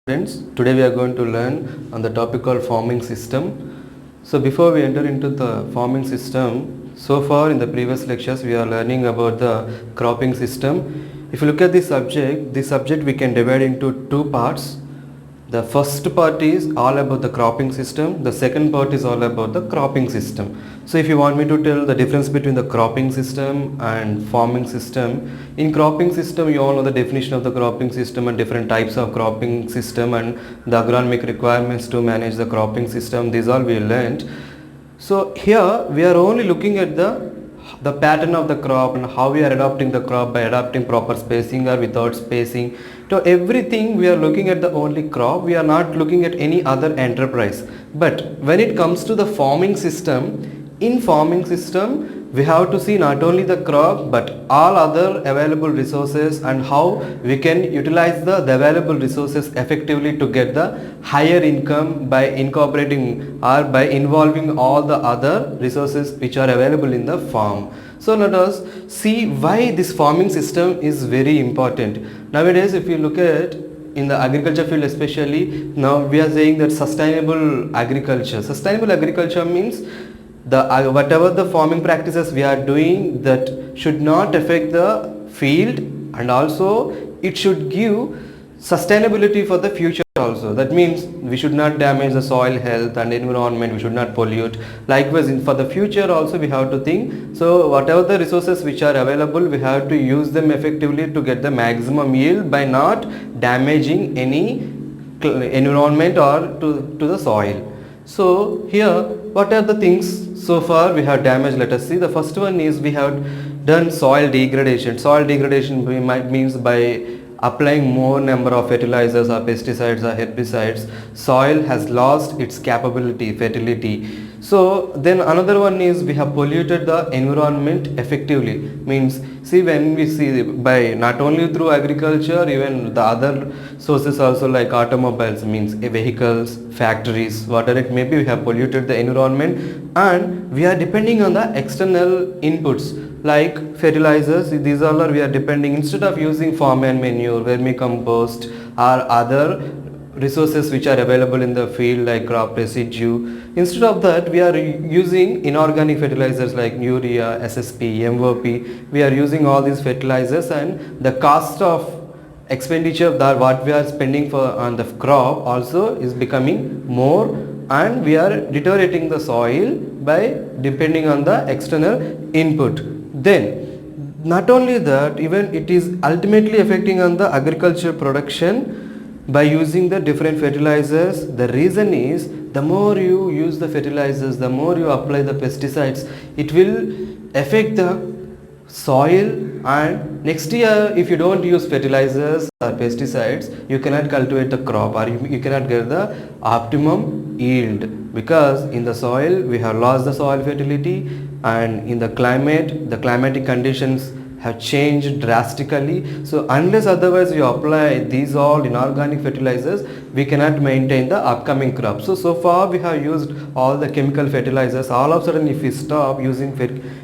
Friends, today we are going to learn on the topic called farming system. So before we enter into the farming system, so far in the previous lectures we are learning about the cropping system. If you look at this subject we can divide into two parts. The first part is all about the cropping system. The second part is all about the cropping system. So if you want me to tell the difference between the cropping system and farming system, in cropping system you all know the definition of the cropping system and different types of cropping system and the agronomic requirements to manage the cropping system. These all we learned. So here we are only looking at the pattern of the crop and how we are adopting the crop by adopting proper spacing or without spacing. So everything we are looking at the only crop, we are not looking at any other enterprise. But when it comes to the farming system, in farming system we have to see not only the crop but all other available resources and how we can utilize the available resources effectively to get the higher income by incorporating or by involving all the other resources which are available in the farm. So let us see why this farming system is very important. Nowadays if you look at in the agriculture field especially, now we are saying that sustainable agriculture. Sustainable agriculture means whatever the farming practices we are doing, that should not affect the field, and also it should give sustainability for the future also. That means we should not damage the soil health and environment, we should not pollute. Likewise for the future also we have to think, so whatever the resources which are available, we have to use them effectively to get the maximum yield by not damaging any environment or to the soil. So here what are the things so far we have damaged? Let us see. The first one is we have done soil degradation. Soil degradation means by applying more number of fertilizers or pesticides or herbicides, soil has lost its capability, fertility. So then another one is we have polluted the environment effectively. Means see, when we see by not only through agriculture, even the other sources also like automobiles, means vehicles, factories, whatever it may be, we have polluted the environment and we are depending on the external inputs like fertilizers. These all are we are depending, instead of using farm and manure, vermicompost or other resources which are available in the field like crop residue, instead of that we are using inorganic fertilizers like urea, SSP, MOP. We are using all these fertilizers and the cost of expenditure that what we are spending for on the crop also is becoming more, and we are deteriorating the soil by depending on the external input. Then not only that, even it is ultimately affecting on the agriculture production by using the different fertilizers. The reason is the more you use the fertilizers, the more you apply the pesticides, it will affect the soil, and next year if you don't use fertilizers or pesticides, you cannot cultivate the crop or you cannot get the optimum yield, because in the soil we have lost the soil fertility, and in the climatic conditions have changed drastically. So unless otherwise you apply these all inorganic fertilizers, we cannot maintain the upcoming crop. So far we have used all the chemical fertilizers. All of a sudden if we stop using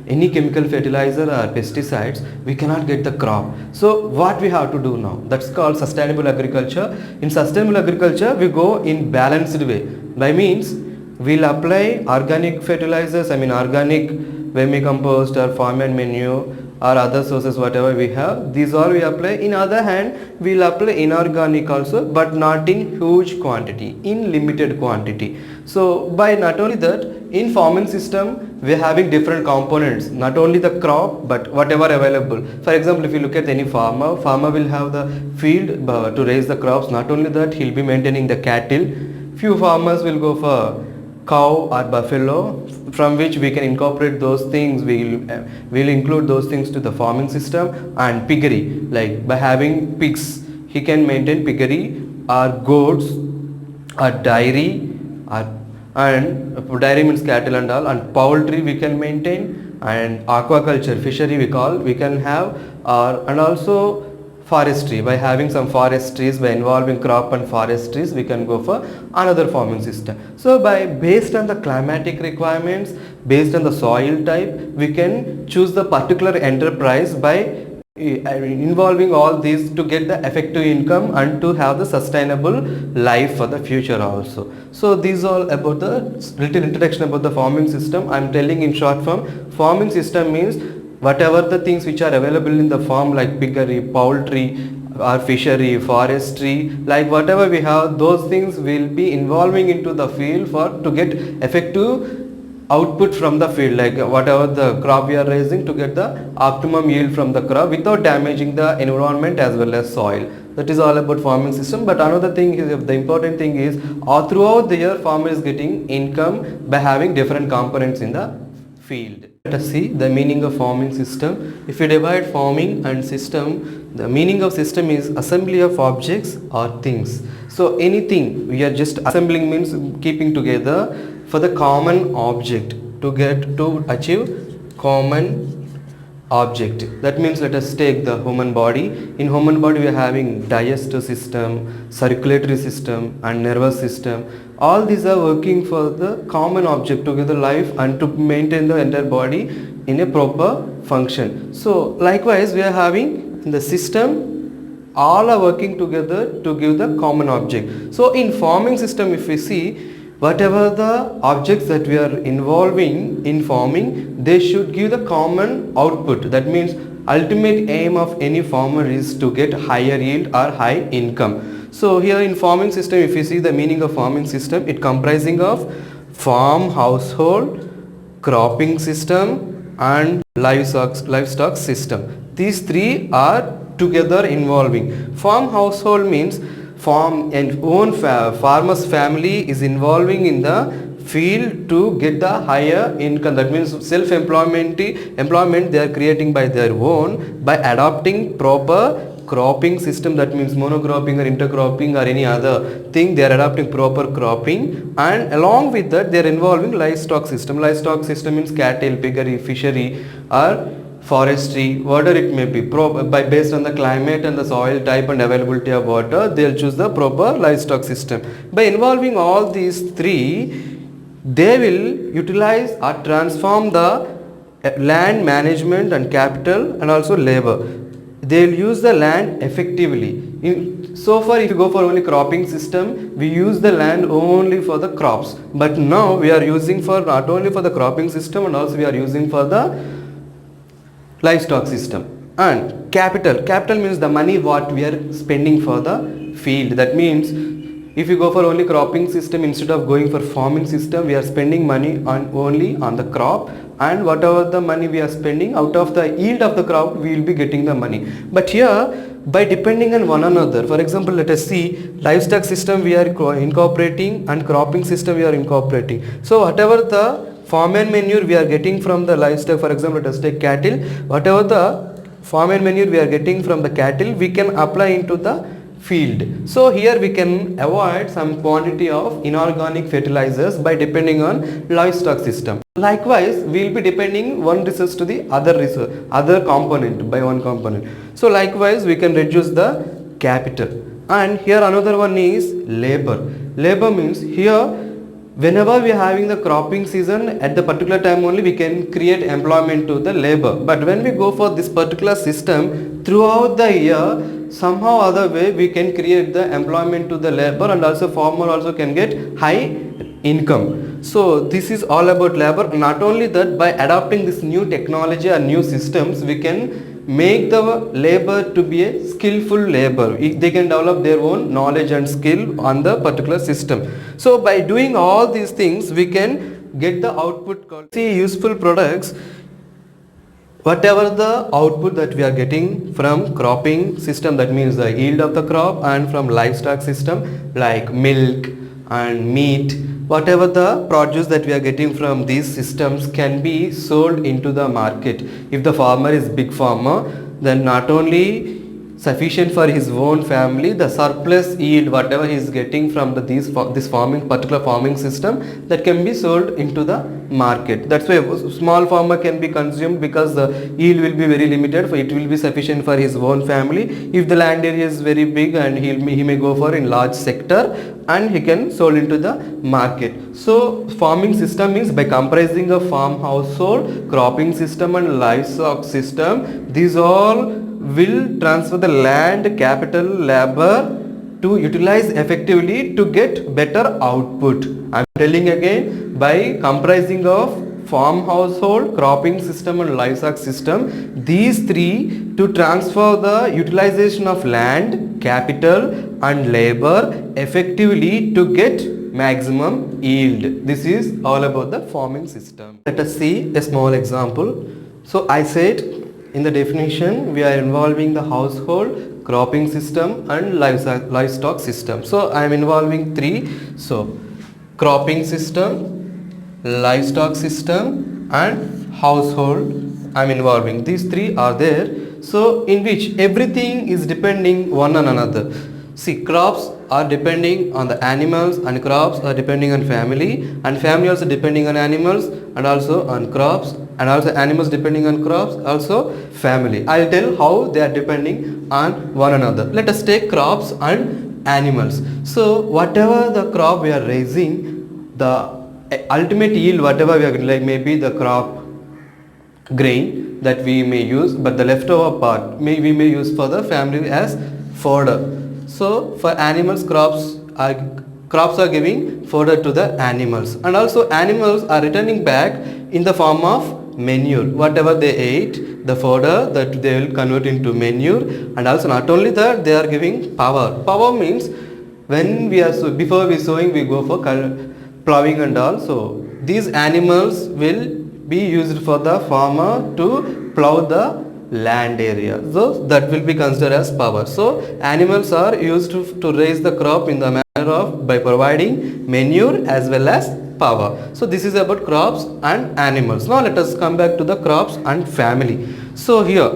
any chemical fertilizer or pesticides, we cannot get the crop. So what we have to do now? That's called sustainable agriculture. In sustainable agriculture we go in balanced way. By means we'll apply organic fertilizers, organic vermicompost or farm and manure or other sources whatever we have, these all we apply. In other hand we will apply inorganic also, but not in huge quantity, in limited quantity. So by not only that, in farming system we are having different components, not only the crop but whatever available. For example, if you look at any farmer will have the field to raise the crops. Not only that, he will be maintaining the cattle. Few farmers will go for cow or buffalo, from which we can incorporate those things, we'll include those things to the farming system. And piggery, like by having pigs, he can maintain piggery, or goats, or dairy, and dairy means cattle and all, and poultry we can maintain, and aquaculture, fishery we can have, and also forestry. By having some forest trees, by involving crop and forest trees, we can go for another farming system. So based on the climatic requirements, based on the soil type, we can choose the particular enterprise by involving all these to get the effective income and to have the sustainable life for the future also. So these all about the little introduction about the farming system. I am telling in short form, farming system means whatever the things which are available in the farm like piggery, poultry or fishery, forestry, like whatever we have, those things will be involving into the field for to get effective output from the field, like whatever the crop we are raising to get the optimum yield from the crop without damaging the environment as well as soil. That is all about farming system. But another thing is, the important thing is, throughout the year farmer is getting income by having different components in the field. Let us see the meaning of farming system. If you divide farming and system, the meaning of system is assembly of objects or things. So anything we are just assembling means keeping together for the common object to achieve common object. That means let us take the human body. In human body we are having digestive system, circulatory system and nervous system. All these are working for the common object to give the life and to maintain the entire body in a proper function. So likewise we are having in the system, all are working together to give the common object. So in farming system, if we see, whatever the objects that we are involving in farming, they should give the common output. That means ultimate aim of any farmer is to get higher yield or high income. So here in farming system, if you see the meaning of farming system, it comprising of farm, household, cropping system and livestock system. These three are together involving. Farm household means farm and own farmer's family is involving in the field to get the higher income. That means self-employment they are creating by their own by adopting proper cropping system. That means monocropping or intercropping or any other thing, they are adopting proper cropping, and along with that they are involving livestock system. Livestock system means cattle, piggery, fishery or forestry, whatever it may be, based on the climate and the soil type and availability of water, they will choose the proper livestock system. By involving all these three, they will utilize or transform the land management and capital and also labor. They will use the land effectively. So far, if you go for only cropping system, we use the land only for the crops. But now we are using for not only for the cropping system and also we are using for the livestock system. And capital means the money what we are spending for the field. That means if you go for only cropping system, instead of going for farming system, we are spending money only on the crop, and whatever the money we are spending out of the yield of the crop, we will be getting the money. But here by depending on one another, for example, let us see livestock system we are incorporating and cropping system we are incorporating. So whatever the farm and manure we are getting from the livestock, for example, let us take cattle, whatever the farm and manure we are getting from the cattle, we can apply into the field. So here we can avoid some quantity of inorganic fertilizers by depending on livestock system. Likewise, we will be depending one resource to the other component by one component. So likewise, we can reduce the capital. And here another one is labor. Labor means here whenever we are having the cropping season, at the particular time only we can create employment to the labor. But when we go for this particular system, throughout the year, somehow other way we can create the employment to the labor, and also farmer also can get high income. So this is all about labor. Not only that, by adopting this new technology or new systems, we can make the labor to be a skillful labor. They can develop their own knowledge and skill on the particular system. So by doing all these things, we can get the output called useful products. Whatever the output that we are getting from cropping system, that means the yield of the crop, and from livestock system like milk and meat, whatever the produce that we are getting from these systems can be sold into the market. If the farmer is big farmer, then not only sufficient for his own family, the surplus yield whatever he is getting from this particular farming system, that can be sold into the market. That's why a small farmer can be consumed, because the yield will be very limited, it will be sufficient for his own family. If the land area is very big, and he may go for in large sector and he can sold into the market. So farming system means by comprising of farm household, cropping system and livestock system, these all will transfer the land, capital, labor to utilize effectively to get better output. I am telling again, by comprising of farm household, cropping system and livestock system, these three to transfer the utilization of land, capital and labor effectively to get maximum yield. This is all about the farming system. Let us see a small example. So I said in the definition we are involving the household, cropping system and livestock system. So I am involving three. So cropping system, livestock system and household I am involving. These three are there. So in which everything is depending one on another. See, crops are depending on the animals and crops are depending on family, and family also depending on animals and also on crops, and also animals depending on crops, also family. I will tell how they are depending on one another. Let us take crops and animals. So whatever the crop we are raising, the ultimate yield whatever we are getting, like maybe the crop grain that we may use, but the leftover part we may use for the family as fodder. So for animals, crops are giving fodder to the animals, and also animals are returning back in the form of manure. Whatever they ate, the fodder that they will convert into manure, and also not only that, they are giving power. Power means when we are before we sowing, we go for plowing and all. So these animals will be used for the farmer to plow the land area. So that will be considered as power. So animals are used to raise the crop in the manner of by providing manure as well as power. So this is about crops and animals. Now let us come back to the crops and family. So here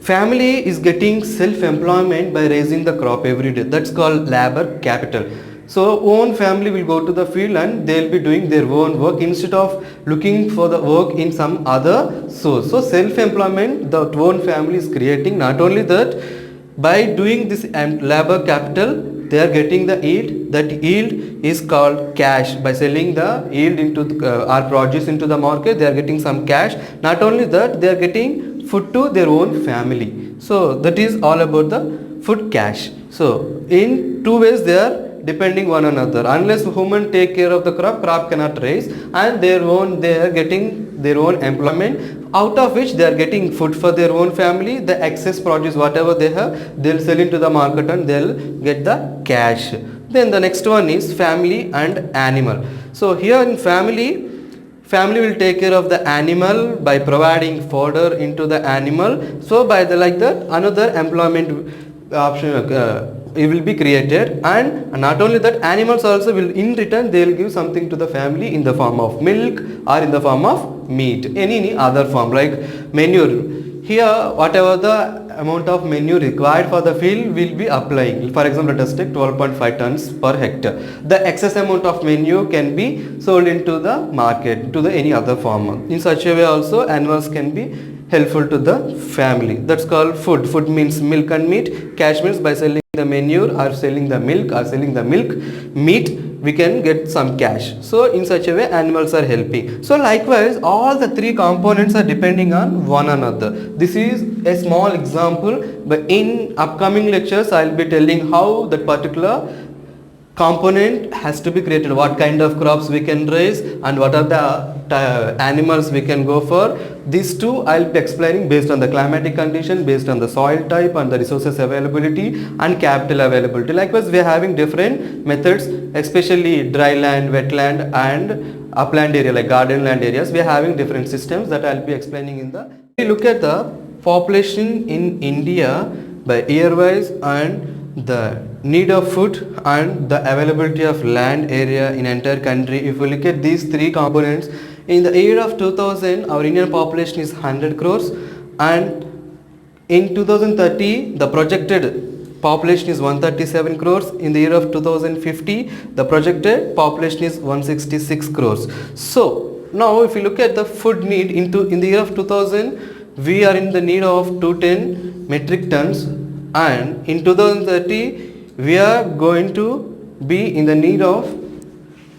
family is getting self-employment by raising the crop every day. That's called labor capital. So own family will go to the field and they will be doing their own work instead of looking for the work in some other source. So self-employment the own family is creating. Not only that, by doing this labor capital, they are getting the yield. That yield is called cash. By selling the yield into our produce into the market, they are getting some cash. Not only that, they are getting food to their own family. So that is all about the food cash. So in two ways they are depending one another. Unless human take care of the crop cannot raise, and they are getting their own employment, out of which they are getting food for their own family. The excess produce whatever they have, they will sell into the market and they will get the cash. Then the next one is family and animal. So here in family will take care of the animal by providing fodder into the animal. So by the like that, another employment option it will be created, and not only that, animals also will in return they will give something to the family in the form of milk or in the form of meat, any other form like manure. Here whatever the amount of manure required for the field will be applying. For example, let us take 12.5 tons per hectare. The excess amount of manure can be sold into the market to the any other farmer. In such a way also animals can be helpful to the family. That's called food. Food means milk and meat. Cash means by selling the manure or selling the milk or selling the meat, we can get some cash. So in such a way animals are helping. So likewise all the three components are depending on one another. This is a small example, but in upcoming lectures I will be telling how that particular component has to be created, what kind of crops we can raise and what are the animals we can go for. These two I will be explaining based on the climatic condition, based on the soil type and the resources availability and capital availability. Likewise we are having different methods, especially dry land, wetland and upland area like garden land areas. We are having different systems that I will be explaining in the. We look at the population in India by year wise and the need of food and the availability of land area in entire country. If we look at these three components, in the year of 2000 our Indian population is 100 crores, and in 2030 the projected population is 137 crores. In the year of 2050 the projected population is 166 crores. So now if you look at the food need in the year of 2000 we are in the need of 210 metric tons, and in 2030 we are going to be in the need of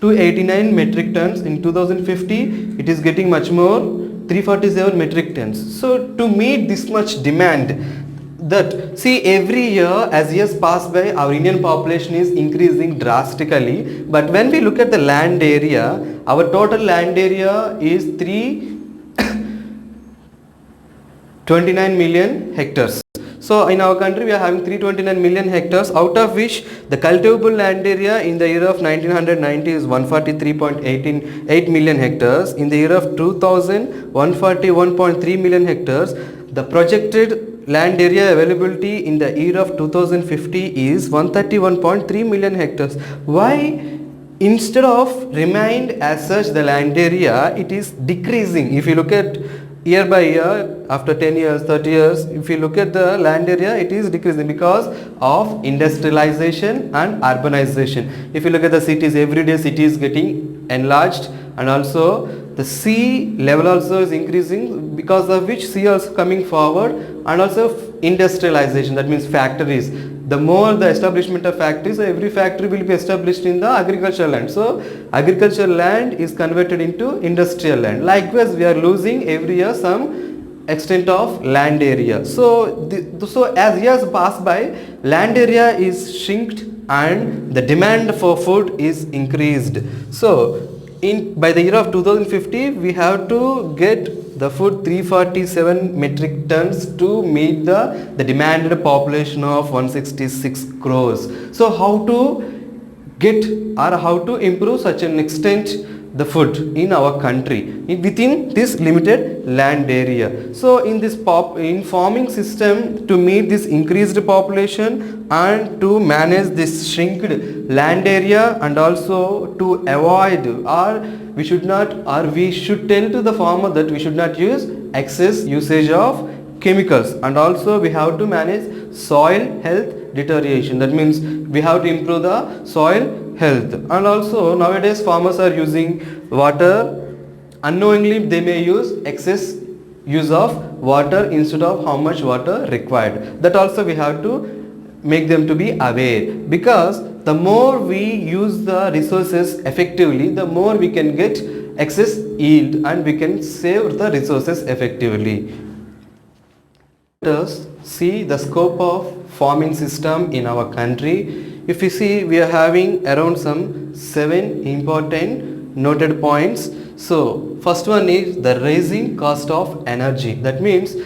289 metric tons. In 2050 it is getting much more, 347 metric tons. So to meet this much demand, that see every year as years pass by our Indian population is increasing drastically, but when we look at the land area, our total land area is 329 million hectares. So in our country we are having 329 million hectares, out of which the cultivable land area in the year of 1990 is 143.8 million hectares. In the year of 2000, 141.3 million hectares. The projected land area availability in the year of 2050 is 131.3 million hectares. Why instead of remained as such the land area, it is decreasing? If you look at year by year, after 10 years, 30 years, if you look at the land area, it is decreasing because of industrialization and urbanization. If you look at the cities, every day city is getting enlarged, and also the sea level also is increasing, because of which sea also coming forward, and also industrialization, that means factories. The more the establishment of factories, every factory will be established in the agricultural land. So agricultural land is converted into industrial land. Likewise, we are losing every year some extent of land area. So as years pass by, land area is shrinked and the demand for food is increased. So by the year of 2050, we have to get the food 347 metric tons to meet the demanded population of 166 crores. So how to get or how to improve such an extent the food in our country within this limited land area? So in this farming system, to meet this increased population and to manage this shrinked land area, and also to avoid, or we should tell to the farmer that we should not use excess usage of chemicals, and also we have to manage soil health deterioration. That means we have to improve the soil health. And also nowadays farmers are using water unknowingly, they may use excess use of water instead of how much water required. That also we have to make them to be aware, because the more we use the resources effectively, the more we can get excess yield and we can save the resources effectively. Let us see the scope of farming system in our country. If you see, we are having around some 7 important noted points. So first one is the rising cost of energy. That means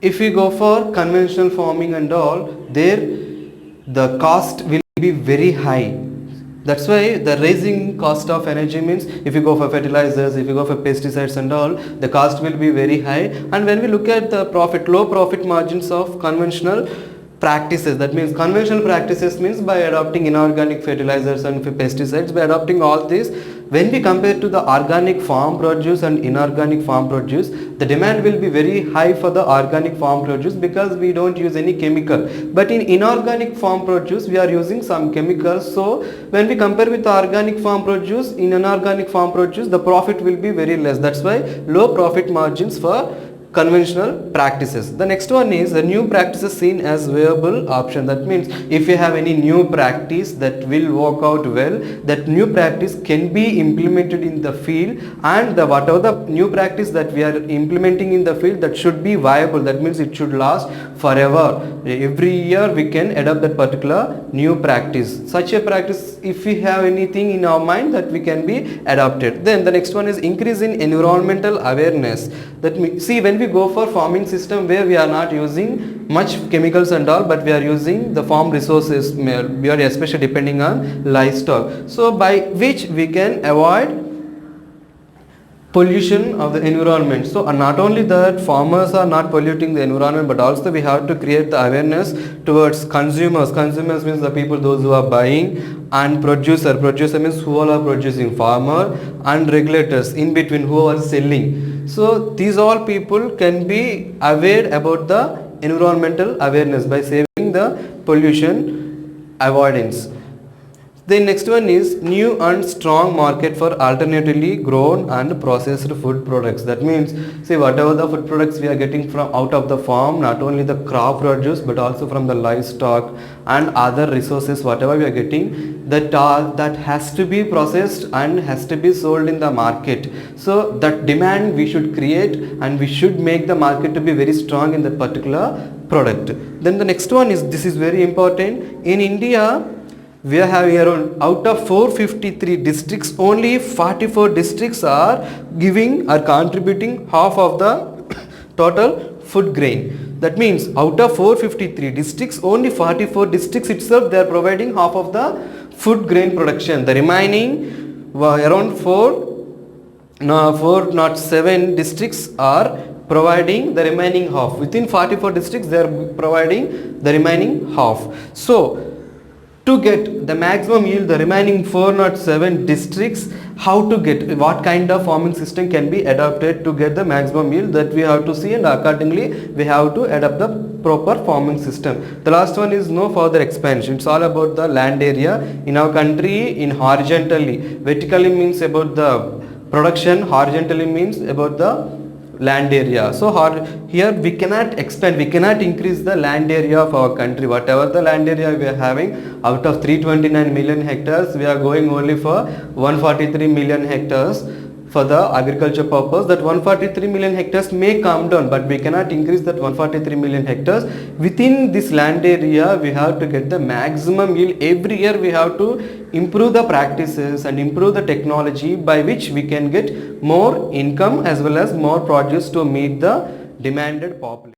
if we go for conventional farming and all, there the cost will be very high. That's why the rising cost of energy means if you go for fertilizers, if you go for pesticides and all, the cost will be very high. And when we look at the low profit margins of conventional practices, that means conventional practices means by adopting inorganic fertilizers and pesticides, by adopting all this, when we compare to the organic farm produce and inorganic farm produce, the demand will be very high for the organic farm produce because we don't use any chemical. But in inorganic farm produce, we are using some chemicals. So when we compare with the organic farm produce, in inorganic farm produce, the profit will be very less. That's why low profit margins for conventional practices. The next one is the new practices seen as viable option. That means if you have any new practice that will work out well, that new practice can be implemented in the field, and whatever the new practice that we are implementing in the field, that should be viable. That means it should last forever. Every year we can adopt that particular new practice. Such a practice, if we have anything in our mind, that we can be adopted. Then the next one is increase in environmental awareness. That means, see, when we go for farming system where we are not using much chemicals and all, but we are using the farm resources, we are especially depending on livestock, so by which we can avoid pollution of the environment. So not only that farmers are not polluting the environment, but also we have to create the awareness towards consumers. Consumers means the people, those who are buying, and producer means who all are producing, farmer, and regulators in between who are selling. So these all people can be aware about the environmental awareness by saving the pollution avoidance. The next one is new and strong market for alternatively grown and processed food products. That means, see, whatever the food products we are getting from out of the farm, not only the crop produce but also from the livestock and other resources, whatever we are getting, that has to be processed and has to be sold in the market. So that demand we should create, and we should make the market to be very strong in that particular product. Then the next one is, this is very important. In India, we are having around, out of 453 districts, only 44 districts are contributing half of the total food grain. That means out of 453 districts, only 44 districts itself, they are providing half of the food grain production. The remaining around 407 districts are providing the remaining half. Within 44 districts, they are providing the remaining half. So to get the maximum yield, the remaining 407 districts, how to get, what kind of farming system can be adopted to get the maximum yield, that we have to see, and accordingly we have to adopt the proper farming system. The last one is no further expansion. It's all about the land area in our country in horizontally. Vertically means about the production, horizontally means about the land area. So here we cannot expand, we cannot increase the land area of our country. Whatever the land area we are having, out of 329 million hectares, we are going only for 143 million hectares for the agriculture purpose. That 143 million hectares may come down, but we cannot increase that 143 million hectares. Within this land area, we have to get the maximum yield. Every year we have to improve the practices and improve the technology by which we can get more income as well as more produce to meet the demanded population.